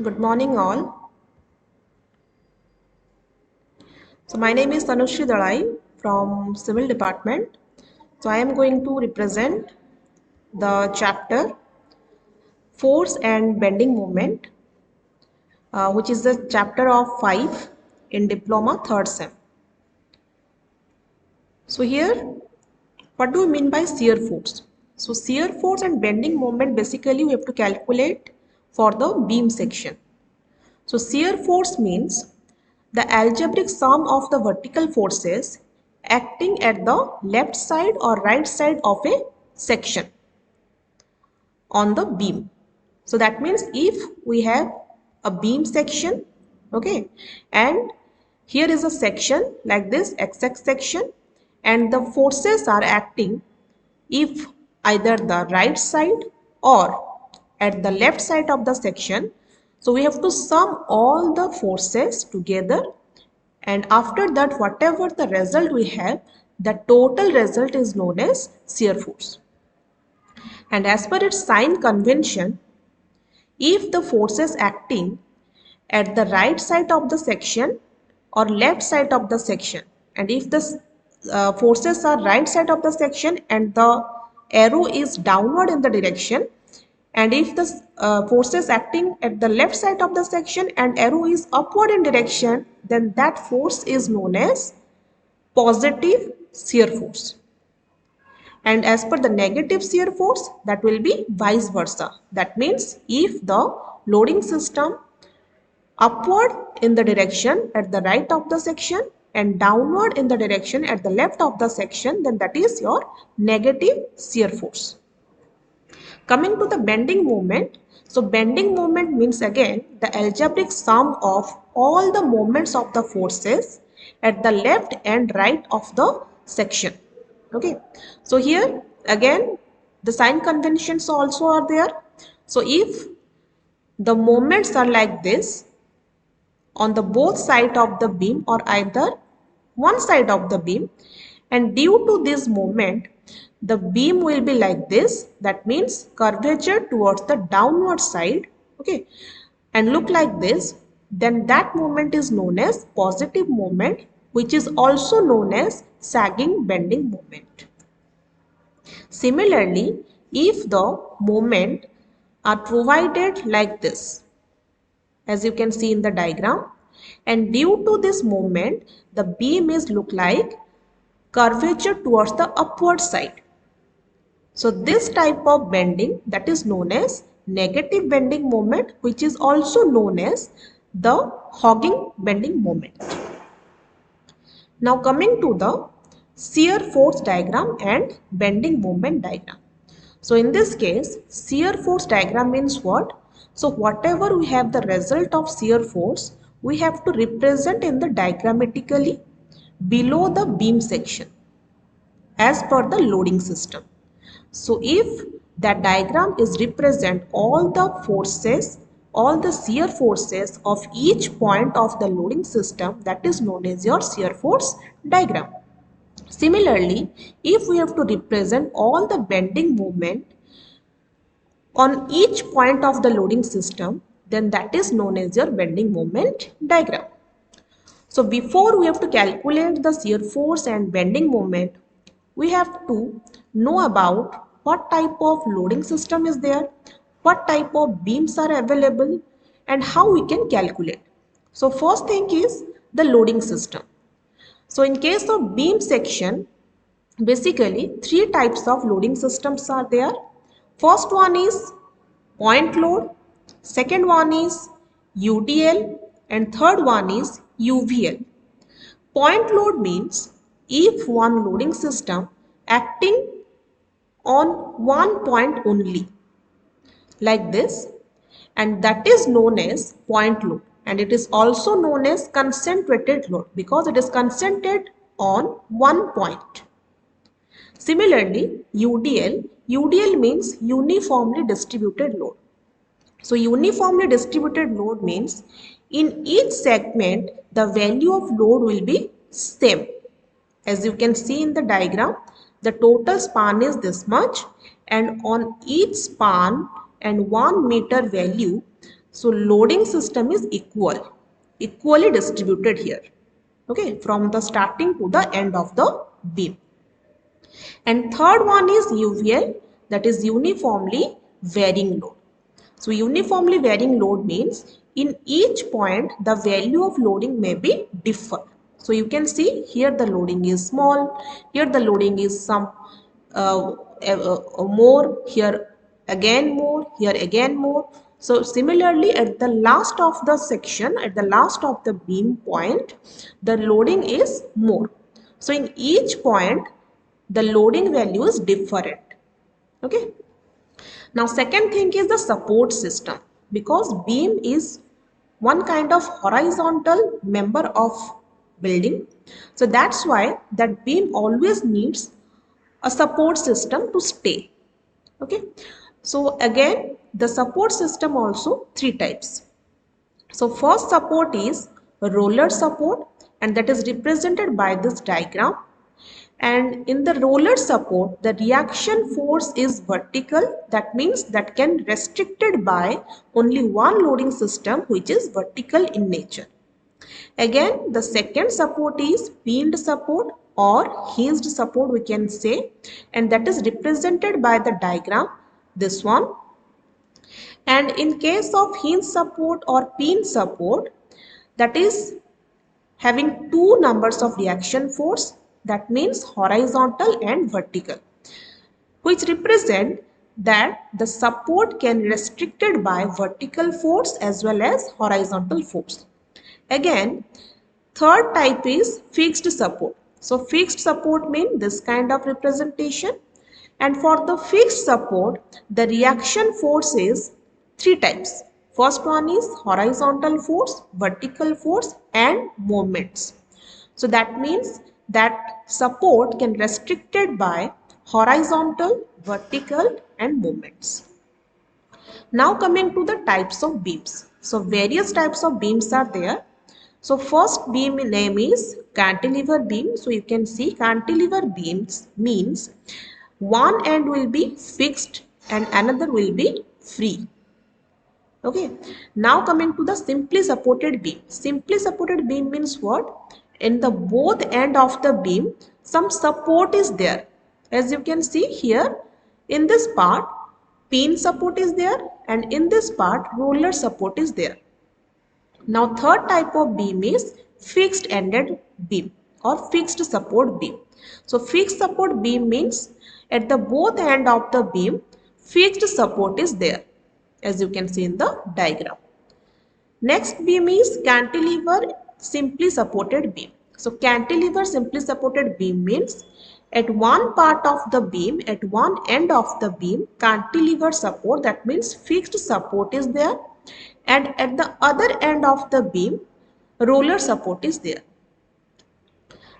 Good morning, all. So, my name is Tanushree Dalai from Civil Department. So, I am going to represent the chapter Force and Bending Moment, which is the chapter of 5 in Diploma 3rd Sem. So, here, what do we mean by shear force? So, shear force and bending moment basically we have to calculate for the beam section. So, shear force means the algebraic sum of the vertical forces acting at the left side or right side of a section on the beam. So that means if we have a beam section, okay, and here is a section like this XX section, and the forces are acting if either the right side or at the left side of the section. So we have to sum all the forces together, and after that whatever the result we have, the total result is known as shear force. And as per its sign convention, if the forces acting at the right side of the section or left side of the section, and if the forces are right side of the section and the arrow is downward in the direction, and if the forces acting at the left side of the section and arrow is upward in direction, then that force is known as positive shear force. And as per the negative shear force, that will be vice versa. That means if the loading system upward in the direction at the right of the section and downward in the direction at the left of the section, then that is your negative shear force. Coming to the bending moment, so bending moment means again the algebraic sum of all the moments of the forces at the left and right of the section. Okay, so here again the sign conventions also are there. So if the moments are like this on the both side of the beam or either one side of the beam, and due to this moment the beam will be like this, that means curvature towards the downward side, okay, and look like this, then that moment is known as positive moment, which is also known as sagging bending moment. Similarly, if the moment are provided like this, as you can see in the diagram, and due to this moment the beam is look like curvature towards the upward side. So this type of bending, that is known as negative bending moment, which is also known as the hogging bending moment. Now coming to the shear force diagram and bending moment diagram. So in this case, shear force diagram means what? So whatever we have the result of shear force, we have to represent in the diagrammatically below the beam section as per the loading system. So if that diagram is represent all the forces, all the shear forces of each point of the loading system, that is known as your shear force diagram. Similarly, if we have to represent all the bending moment on each point of the loading system, then that is known as your bending moment diagram. So before we have to calculate the shear force and bending moment, we have to know about what type of loading system is there, what type of beams are available, and how we can calculate. So first thing is the loading system. So in case of beam section, basically three types of loading systems are there. First one is point load, second one is UDL, and third one is UVL. Point load means if one loading system acting on one point only, like this, and that is known as point load, and it is also known as concentrated load because it is concentrated on one point. Similarly, UDL means uniformly distributed load. So uniformly distributed load means in each segment the value of load will be same. As you can see in the diagram, the total span is this much, and on each span and 1 meter value, So loading system is equally distributed here. Okay, from the starting to the end of the beam. And third one is UVL, that is uniformly varying load. So uniformly varying load means in each point the value of loading may be differ. So you can see here the loading is small, here the loading is some more, here again more. So similarly at the last of the section, at the last of the beam point, the loading is more. So in each point the loading value is different. Okay. Now second thing is the support system, because beam is one kind of horizontal member of building. So that's why that beam always needs a support system to stay. Okay. So again the support system also three types. So first support is roller support, and that is represented by this diagram. And in the roller support, the reaction force is vertical. That means that can restricted by only one loading system, which is vertical in nature. Again, the second support is pinned support or hinged support, we can say, and that is represented by the diagram, this one. And in case of hinge support or pin support, that is having two numbers of reaction force, that means horizontal and vertical, which represent that the support can restricted by vertical force as well as horizontal force. Again, third type is fixed support. So fixed support means this kind of representation, and for the fixed support the reaction force is three types. First one is horizontal force, vertical force and moments. So that means that support can restricted by horizontal, vertical and moments. Now coming to the types of beams. So various types of beams are there. So first beam name is cantilever beam. So you can see cantilever beams means one end will be fixed and another will be free. Okay. Now coming to the simply supported beam. Simply supported beam means what? In the both end of the beam, some support is there. As you can see here, in this part, pin support is there, and in this part, roller support is there. Now third type of beam is fixed ended beam or fixed support beam. So fixed support beam means at the both end of the beam, fixed support is there, as you can see in the diagram. Next beam is cantilever simply supported beam. So cantilever simply supported beam means at one part of the beam, at one end of the beam, cantilever support, that means fixed support is there, and at the other end of the beam, roller support is there.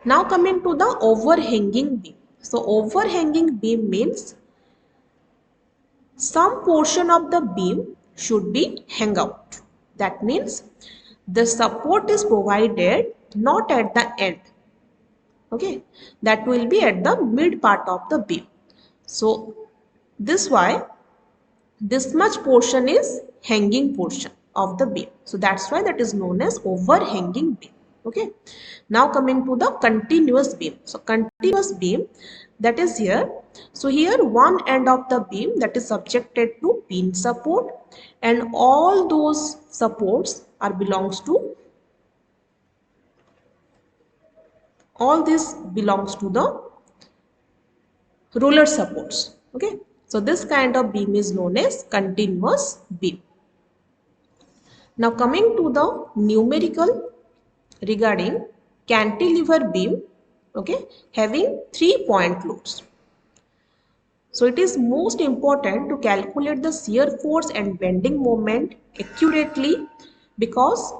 Now coming to the overhanging beam. So overhanging beam means some portion of the beam should be hang out. That means the support is provided not at the end. Okay, that will be at the mid part of the beam. So this why this much portion is hanging portion of the beam. So that's why that is known as overhanging beam. Okay. Now coming to the continuous beam. So continuous beam, that is here. So here one end of the beam that is subjected to pin support, and all those supports are belongs to, all this belongs to the roller supports. Okay. So this kind of beam is known as continuous beam. Now coming to the numerical regarding cantilever beam, okay, having 3-point loads. So it is most important to calculate the shear force and bending moment accurately, because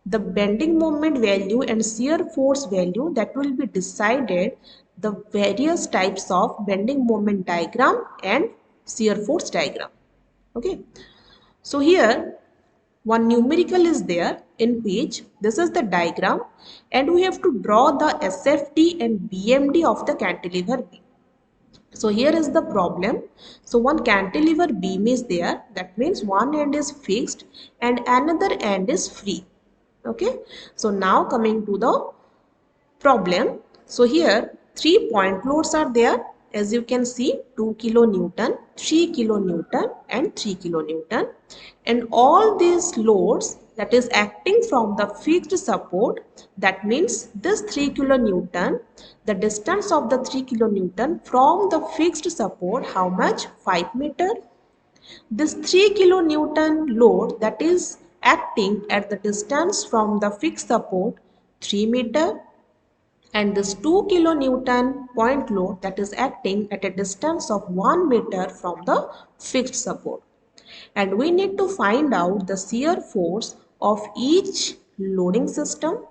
the bending moment value and shear force value, that will be decided the various types of bending moment diagram and shear force diagram. Okay. So here one numerical is there in which this is the diagram, and we have to draw the SFT and BMD of the cantilever beam. So here is the problem. So one cantilever beam is there. That means one end is fixed and another end is free. Okay. So now coming to the problem. So here 3 point loads are there. As you can see, 2 kilonewton, 3 kilonewton and 3 kilonewton. And all these loads that is acting from the fixed support, that means this 3 kilonewton, the distance of the 3 kilonewton from the fixed support, how much? 5 meter. This 3 kilonewton load that is acting at the distance from the fixed support, 3 meter, and this 2 kilonewton point load that is acting at a distance of 1 meter from the fixed support. And we need to find out the shear force of each loading system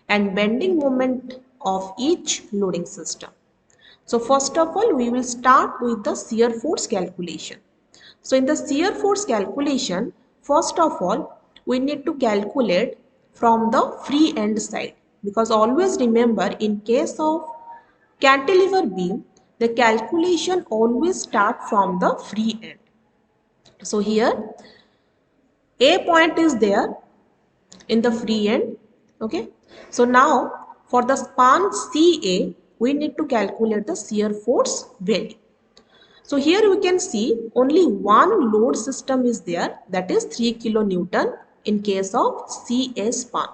and bending moment of each loading system. So first of all, we will start with the shear force calculation. So in the shear force calculation, first of all, we need to calculate from the free end side, because always remember, in case of cantilever beam, the calculation always start from the free end. So here A point is there in the free end. Okay. So now for the span CA, we need to calculate the shear force value. So here we can see only one load system is there, that is 3 kilonewton in case of CA span.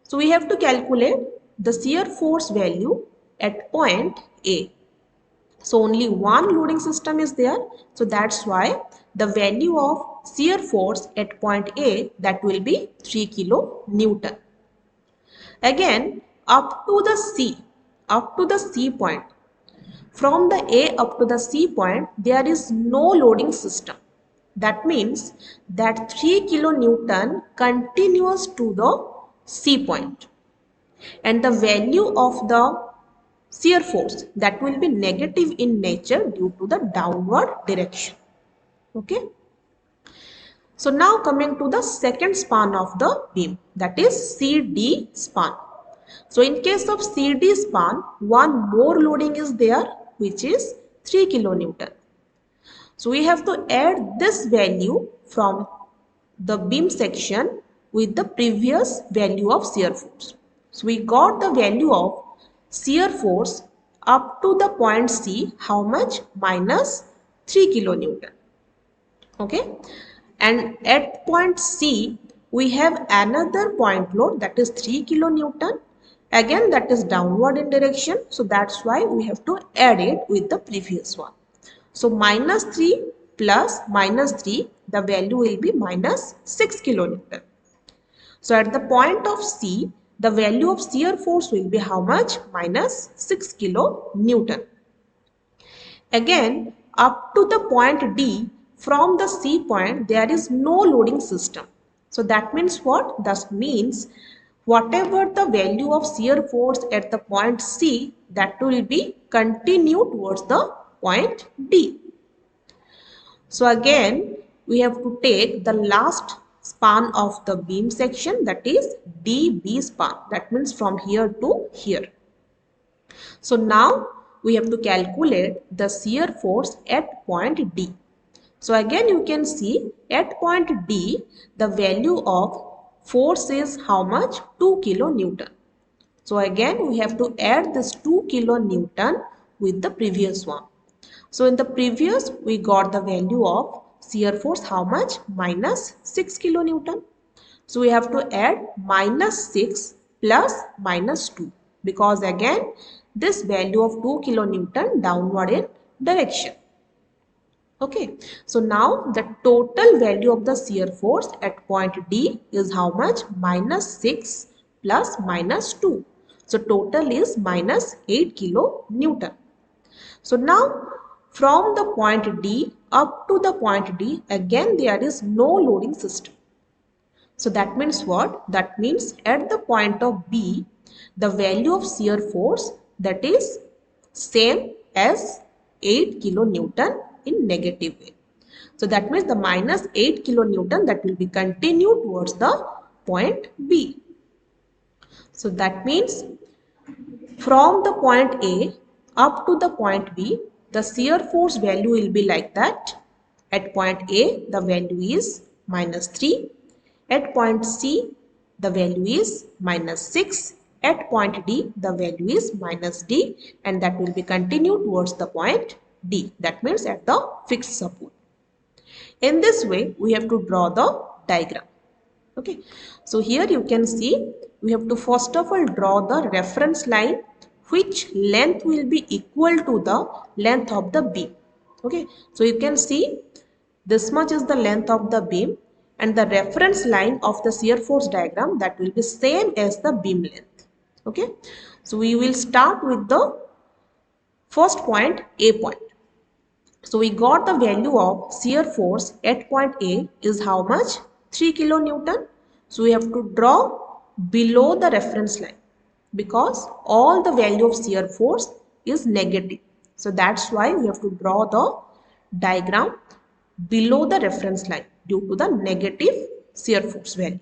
So we have to calculate the shear force value at point A. So only one loading system is there. So that's why the value of shear force at point A, that will be 3 kilonewton. Again, up to the C point, from the A up to the C point, there is no loading system. That means that 3 kilonewton continues to the C point. And the value of the shear force, that will be negative in nature due to the downward direction. Okay. So now coming to the second span of the beam, that is CD span. So in case of CD span, one more loading is there, which is 3 kilonewton. So we have to add this value from the beam section with the previous value of shear force. So we got the value of shear force up to the point C, how much? Minus 3 kilonewton. Okay. And at point C, we have another point load, that is 3 kilonewton. Again, that is downward in direction. So that's why we have to add it with the previous one. So minus 3 plus minus 3, the value will be minus 6 kilonewton. So at the point of C, the value of shear force will be how much? Minus 6 kilonewton. Again, up to the point D, from the C point, there is no loading system. So that means what? That means whatever the value of shear force at the point C, that will be continued towards the point D. So again, we have to take the last span of the beam section, that is DB span. That means from here to here. So now we have to calculate the shear force at point D. So again you can see at point D, the value of force is how much? 2 kilonewton. So again we have to add this 2 kilonewton with the previous one. So in the previous, we got the value of shear force how much? Minus 6 kilonewton. So we have to add minus 6 plus minus 2, because again this value of 2 kilonewton downward in direction. Okay, so now the total value of the shear force at point D is how much? Minus 6 plus minus 2. So total is minus 8 kilonewton. So now from the point D up to the point D, again there is no loading system. So that means what? That means at the point of B, the value of shear force, that is same as 8 kilonewton in negative way. So that means the minus 8 kilonewton, that will be continued towards the point B. So that means from the point A up to the point B, the shear force value will be like that. At point A, the value is -3. At point C, the value is -6. At point D, the value is -D, and that will be continued towards the point D. That means at the fixed support. In this way, we have to draw the diagram. Okay, so here you can see we have to first of all draw the reference line which length will be equal to the length of the beam. Okay, so you can see this much is the length of the beam, and the reference line of the shear force diagram, that will be same as the beam length. Okay, so we will start with the first point, A point. So we got the value of shear force at point A is how much? 3 kilonewton. So we have to draw below the reference line because all the value of shear force is negative. So that's why we have to draw the diagram below the reference line due to the negative shear force value.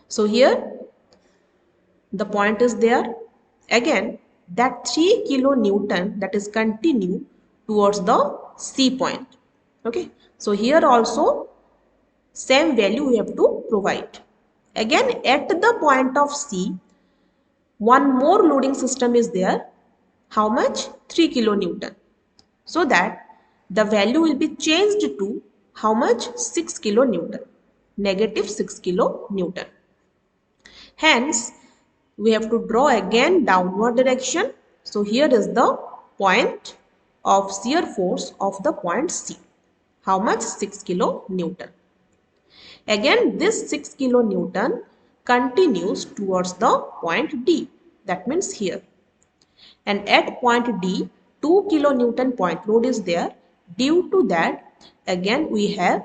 So here the point is there. Again, that 3 kilonewton, that is continue towards the C point. Okay, so here also same value we have to provide. Again, at the point of C, one more loading system is there. How much? 3 kilonewton. So that the value will be changed to how much? 6 kilonewton. Negative 6 kilonewton. Hence, we have to draw again downward direction. So here is the point of shear force of the point C. How much? 6 kilonewton. Again, this 6 kilonewton continues towards the point D. That means here. And at point D, 2 kilonewton point load is there. Due to that, again we have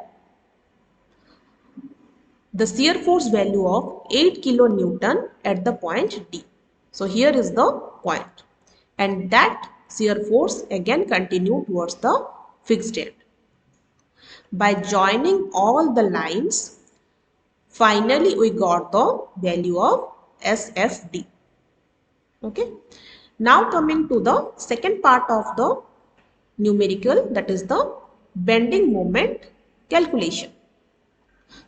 the shear force value of 8 kilonewton at the point D. So here is the point, and that shear force again continue towards the fixed end. By joining all the lines, finally we got the value of SFD. Okay. Now coming to the second part of the numerical, that is the bending moment calculation.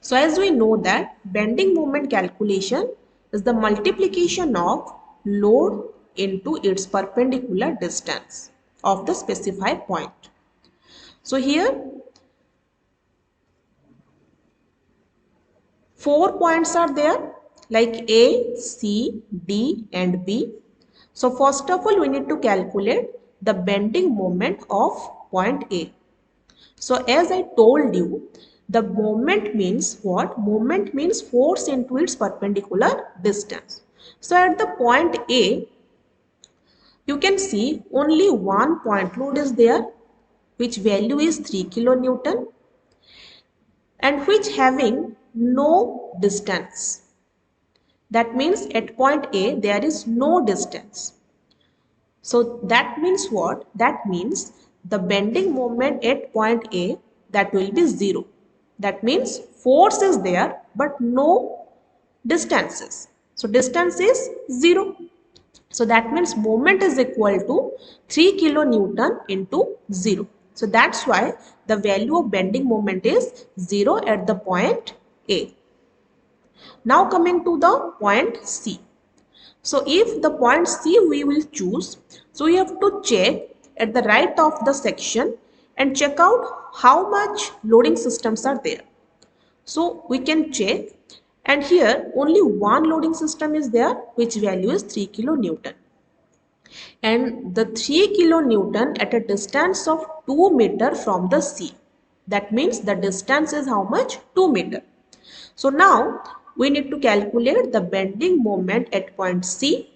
So as we know that bending moment calculation is the multiplication of load into its perpendicular distance of the specified point. So here 4 points are there like A, C, D and B. So first of all we need to calculate the bending moment of point A. So as I told you, the moment means what? Moment means force into its perpendicular distance. So at the point A, you can see only one point load is there, which value is 3 kilonewton and which having no distance. That means at point A, there is no distance. So that means what? That means the bending moment at point A, that will be 0. That means force is there but no distances. So distance is 0. So that means moment is equal to 3 kilonewton into 0. So that's why the value of bending moment is 0 at the point A. Now coming to the point C. So if the point C we will choose, so we have to check at the right of the section and check out how much loading systems are there. So we can check, and here only one loading system is there, which value is 3 kilonewton. And the 3 kilonewton at a distance of 2 meter from the C. That means the distance is how much? 2 meter. So now we need to calculate the bending moment at point C,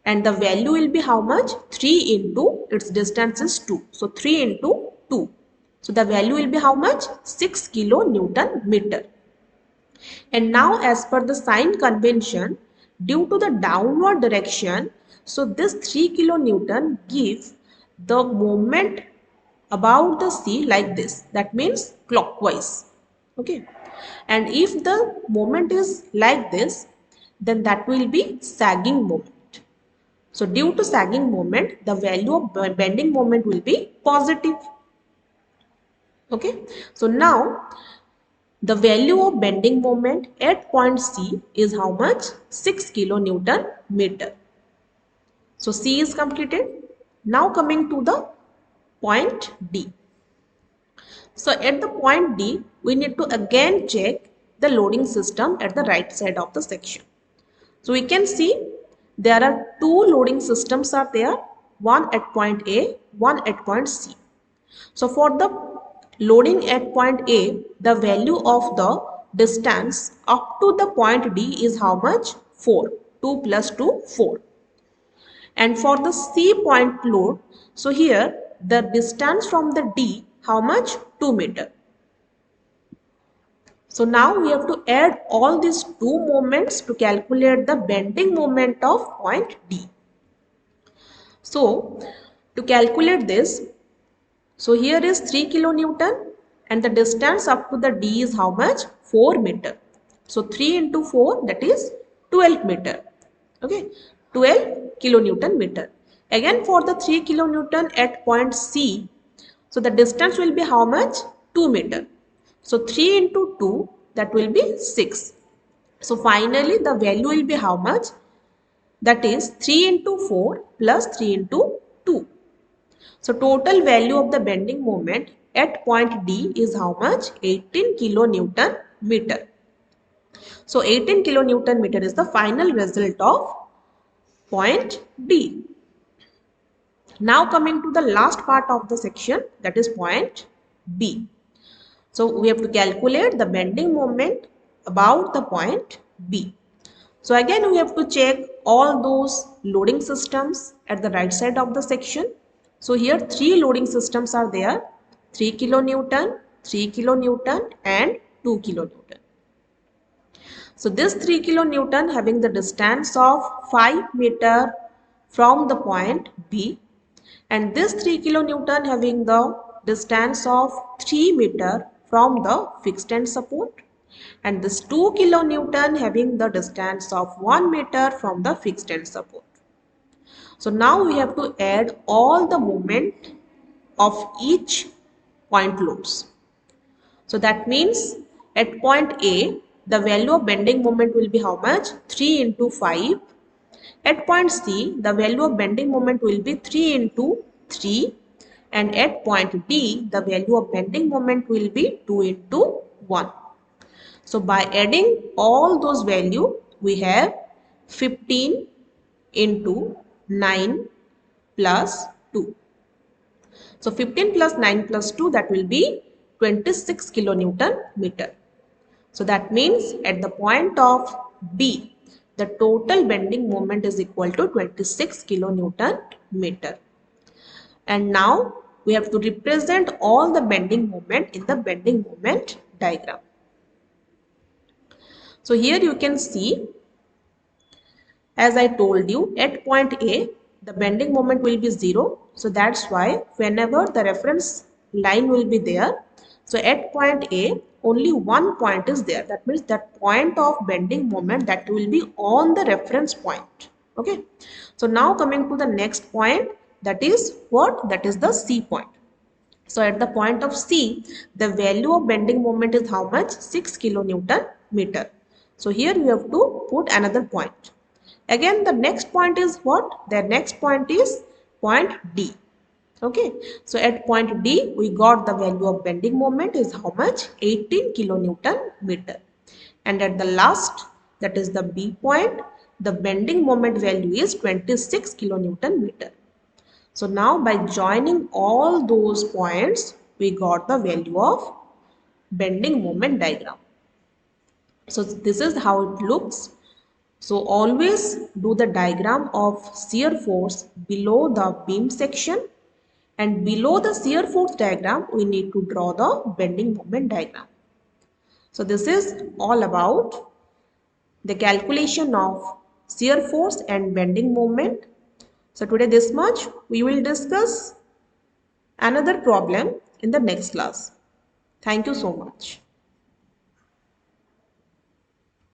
and the value will be how much? 3 into its distance is 2. So 3 into 2. So the value will be how much? 6 kilonewton meter. And now as per the sign convention, due to the downward direction, so this 3 kilonewton gives the moment about the C like this. That means clockwise. Okay. And if the moment is like this, then that will be sagging moment. So due to sagging moment, the value of bending moment will be positive. Okay. So now the value of bending moment at point C is how much? 6 kilonewton meter. So C is completed. Now coming to the point D. So at the point D, we need to again check the loading system at the right side of the section. So we can see there are two loading systems are there, one at point A, one at point C. So for the loading at point A, the value of the distance up to the point D is how much? 4. 2 plus 2, 4. And for the C point load, so here the distance from the D, how much? 2 meter. So now we have to add all these two moments to calculate the bending moment of point D. So to calculate this, so here is 3 kilonewton and the distance up to the D is how much? 4 meter. So 3 into 4, that is 12 meter. Okay, 12 kilonewton meter. Again for the 3 kilonewton at point C, so the distance will be how much? 2 meter. So 3 into 2, that will be 6. So finally the value will be how much? That is 3 into 4 plus 3 into 2. So total value of the bending moment at point D is how much? 18 kilonewton meter. So 18 kilonewton meter is the final result of point D. Now coming to the last part of the section, that is point B. So we have to calculate the bending moment about the point B. So again we have to check all those loading systems at the right side of the section. So here three loading systems are there, 3 kilonewton, 3 kilonewton and 2 kilonewton. So this 3 kilonewton having the distance of 5 meter from the point B, and this 3 kilonewton having the distance of 3 meter from the fixed end support, and this 2 kilonewton having the distance of 1 meter from the fixed end support. So now we have to add all the moment of each point loads. So that means at point A, the value of bending moment will be how much? 3 into 5. At point C, the value of bending moment will be 3 into 3. And at point D, the value of bending moment will be 2 into 1. So by adding all those values, we have 15 into 9 plus 2. So 15 plus 9 plus 2, that will be 26 kilonewton meter. So that means at the point of B, the total bending moment is equal to 26 kilonewton meter. And now we have to represent all the bending moment in the bending moment diagram. So here you can see, as I told you, at point A, the bending moment will be 0. So that's why whenever the reference line will be there, so at point A, only one point is there. That means that point of bending moment that will be on the reference point. Okay. So now coming to the next point, that is what? That is the C point. So at the point of C, the value of bending moment is how much? 6 kilonewton meter. So here we have to put another point. Again, the next point is what? The next point is point D. Okay. So at point D, we got the value of bending moment is how much? 18 kilonewton meter. And at the last, that is the B point, the bending moment value is 26 kilonewton meter. So now by joining all those points, we got the value of bending moment diagram. So this is how it looks. So always do the diagram of shear force below the beam section, and below the shear force diagram, we need to draw the bending moment diagram. So this is all about the calculation of shear force and bending moment. So today this much. We will discuss another problem in the next class. Thank you so much.